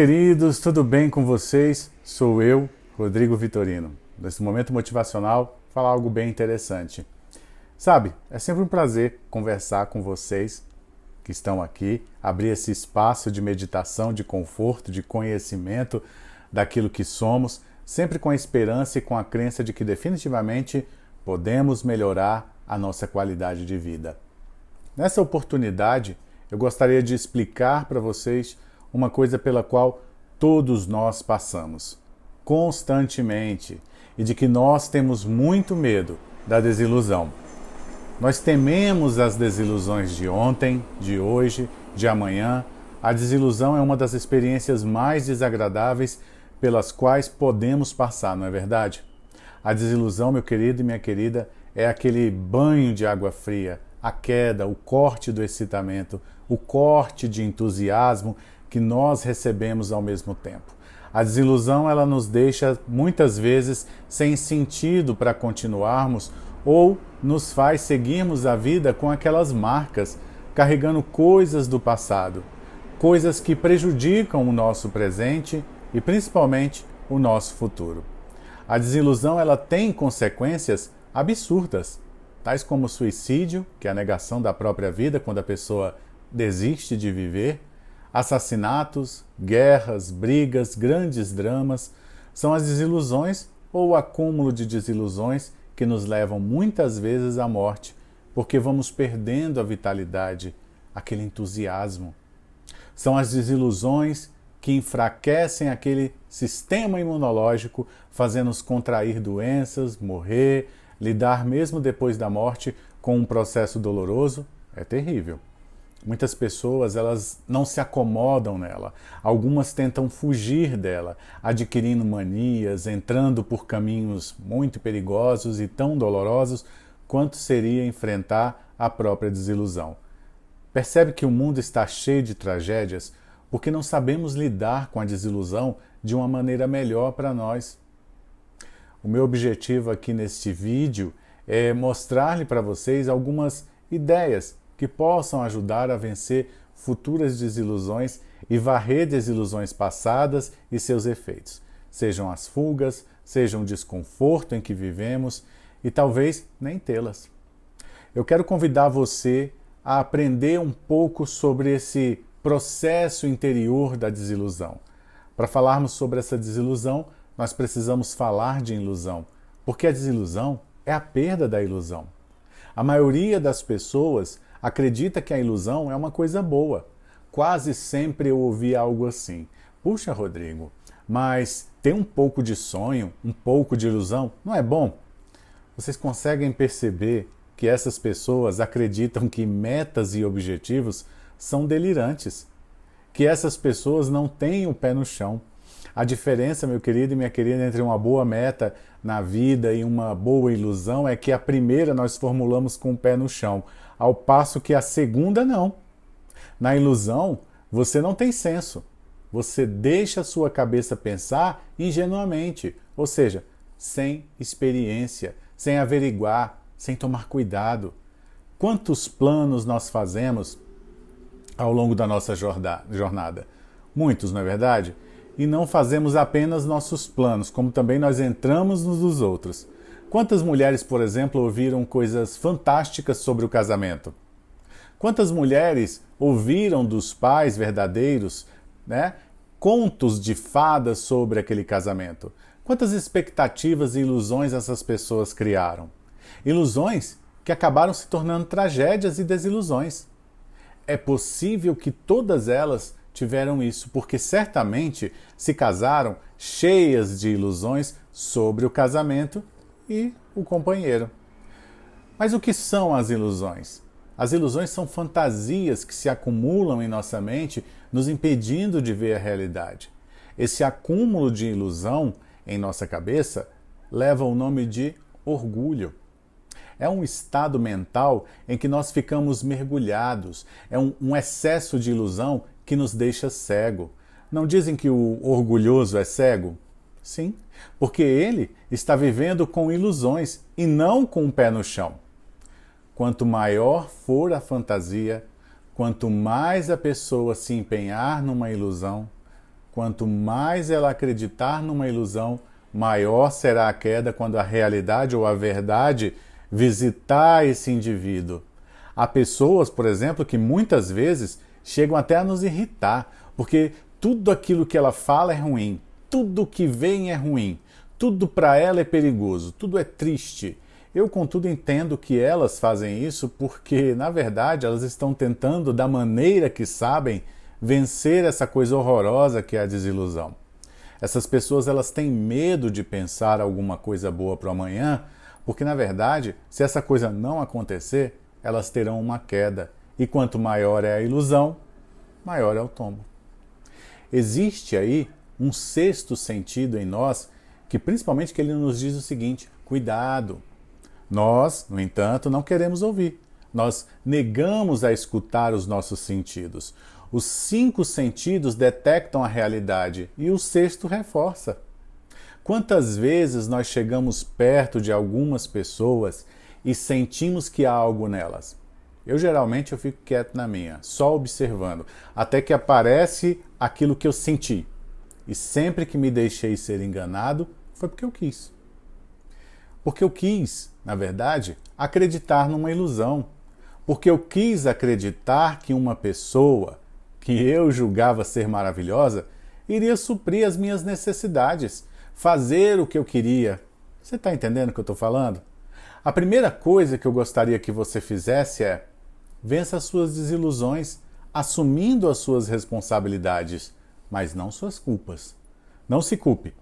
Queridos, tudo bem com vocês? Sou eu, Rodrigo Vitorino. Nesse momento motivacional, falar algo bem interessante. Sabe, é sempre um prazer conversar com vocês que estão aqui, abrir esse espaço de meditação, de conforto, de conhecimento daquilo que somos, sempre com a esperança e com a crença de que definitivamente podemos melhorar a nossa qualidade de vida. Nessa oportunidade, eu gostaria de explicar para vocês uma coisa pela qual todos nós passamos, constantemente, e de que nós temos muito medo da desilusão. Nós tememos as desilusões de ontem, de hoje, de amanhã. A desilusão é uma das experiências mais desagradáveis pelas quais podemos passar, não é verdade? A desilusão, meu querido e minha querida, é aquele banho de água fria, a queda, o corte do excitamento, o corte de entusiasmo que nós recebemos ao mesmo tempo. A desilusão, ela nos deixa muitas vezes sem sentido para continuarmos ou nos faz seguirmos a vida com aquelas marcas, carregando coisas do passado, coisas que prejudicam o nosso presente e principalmente o nosso futuro. A desilusão, ela tem consequências absurdas, tais como suicídio, que é a negação da própria vida quando a pessoa desiste de viver, assassinatos, guerras, brigas, grandes dramas. São as desilusões ou o acúmulo de desilusões que nos levam muitas vezes à morte, porque vamos perdendo a vitalidade, aquele entusiasmo. São as desilusões que enfraquecem aquele sistema imunológico, fazendo-nos contrair doenças, morrer, lidar mesmo depois da morte com um processo doloroso. É terrível. Muitas pessoas, elas não se acomodam nela. Algumas tentam fugir dela, adquirindo manias, entrando por caminhos muito perigosos e tão dolorosos quanto seria enfrentar a própria desilusão. Percebe que o mundo está cheio de tragédias porque não sabemos lidar com a desilusão de uma maneira melhor para nós. O meu objetivo aqui neste vídeo é mostrar-lhe para vocês algumas ideias que possam ajudar a vencer futuras desilusões e varrer desilusões passadas e seus efeitos. Sejam as fugas, sejam o desconforto em que vivemos e talvez nem tê-las. Eu quero convidar você a aprender um pouco sobre esse processo interior da desilusão. Para falarmos sobre essa desilusão, nós precisamos falar de ilusão, porque a desilusão é a perda da ilusão. A maioria das pessoas acredita que a ilusão é uma coisa boa. Quase sempre eu ouvi algo assim: puxa, Rodrigo, mas ter um pouco de sonho, um pouco de ilusão, não é bom? Vocês conseguem perceber que essas pessoas acreditam que metas e objetivos são delirantes, que essas pessoas não têm o pé no chão. A diferença, meu querido e minha querida, entre uma boa meta na vida e uma boa ilusão é que a primeira nós formulamos com o pé no chão, ao passo que a segunda não. Na ilusão, você não tem senso. Você deixa a sua cabeça pensar ingenuamente, ou seja, sem experiência, sem averiguar, sem tomar cuidado. Quantos planos nós fazemos ao longo da nossa jornada? Muitos, não é verdade? E não fazemos apenas nossos planos, como também nós entramos nos dos outros. Quantas mulheres, por exemplo, ouviram coisas fantásticas sobre o casamento? Quantas mulheres ouviram dos pais verdadeiros, contos de fadas sobre aquele casamento? Quantas expectativas e ilusões essas pessoas criaram? Ilusões que acabaram se tornando tragédias e desilusões. É possível que todas elas tiveram isso, porque certamente se casaram cheias de ilusões sobre o casamento e o companheiro. Mas o que são as ilusões? As ilusões são fantasias que se acumulam em nossa mente, nos impedindo de ver a realidade. Esse acúmulo de ilusão em nossa cabeça leva o nome de orgulho. É um estado mental em que nós ficamos mergulhados, é um excesso de ilusão que nos deixa cego. Não dizem que o orgulhoso é cego? Sim, porque ele está vivendo com ilusões e não com o pé no chão. Quanto maior for a fantasia, quanto mais a pessoa se empenhar numa ilusão, Quanto mais ela acreditar numa ilusão, maior será a queda quando a realidade ou a verdade visitar esse indivíduo. Há pessoas, por exemplo, que muitas vezes chegam até a nos irritar, porque tudo aquilo que ela fala é ruim, tudo que vem é ruim, tudo para ela é perigoso, tudo é triste. Eu, contudo, entendo que elas fazem isso porque, na verdade, elas estão tentando, da maneira que sabem, vencer essa coisa horrorosa que é a desilusão. Essas pessoas, elas têm medo de pensar alguma coisa boa para o amanhã, porque, na verdade, se essa coisa não acontecer, elas terão uma queda. E quanto maior é a ilusão, maior é o tombo. Existe aí um sexto sentido em nós, que principalmente que ele nos diz o seguinte: cuidado. Nós, no entanto, não queremos ouvir. Nós negamos a escutar os nossos sentidos. Os 5 sentidos detectam a realidade e o sexto reforça. Quantas vezes nós chegamos perto de algumas pessoas e sentimos que há algo nelas? Eu geralmente fico quieto na minha, só observando, até que aparece aquilo que eu senti. E sempre que me deixei ser enganado, foi porque eu quis. Porque eu quis, na verdade, acreditar numa ilusão. Porque eu quis acreditar que uma pessoa que eu julgava ser maravilhosa iria suprir as minhas necessidades, fazer o que eu queria. Você está entendendo o que eu estou falando? A primeira coisa que eu gostaria que você fizesse é: vença as suas desilusões, assumindo as suas responsabilidades, mas não suas culpas. Não se culpe.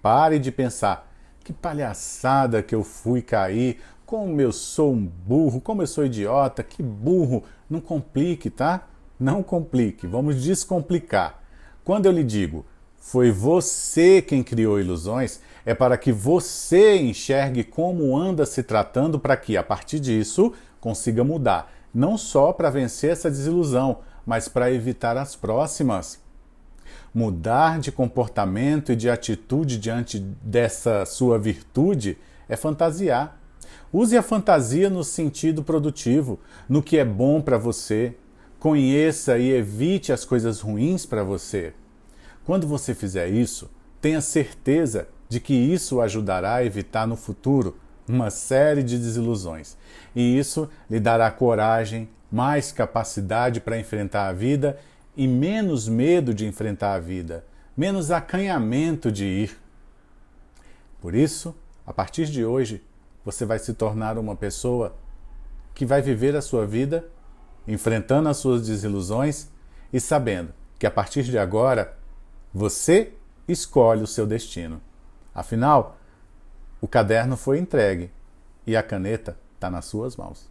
Pare de pensar: que palhaçada que eu fui cair, como eu sou um burro, como eu sou idiota, que burro. Não complique, tá? Não complique, vamos descomplicar. Quando eu lhe digo, foi você quem criou ilusões, é para que você enxergue como anda se tratando para que, a partir disso, consiga mudar. Não só para vencer essa desilusão, mas para evitar as próximas. Mudar de comportamento e de atitude diante dessa sua virtude é fantasiar. Use a fantasia no sentido produtivo, no que é bom para você. Conheça e evite as coisas ruins para você. Quando você fizer isso, tenha certeza de que isso ajudará a evitar no futuro uma série de desilusões. E isso lhe dará coragem, mais capacidade para enfrentar a vida e menos medo de enfrentar a vida, menos acanhamento de ir. Por isso, a partir de hoje, você vai se tornar uma pessoa que vai viver a sua vida enfrentando as suas desilusões e sabendo que a partir de agora você escolhe o seu destino. Afinal, o caderno foi entregue e a caneta está nas suas mãos.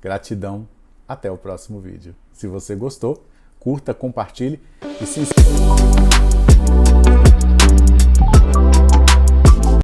Gratidão, até o próximo vídeo. Se você gostou, curta, compartilhe e se inscreva.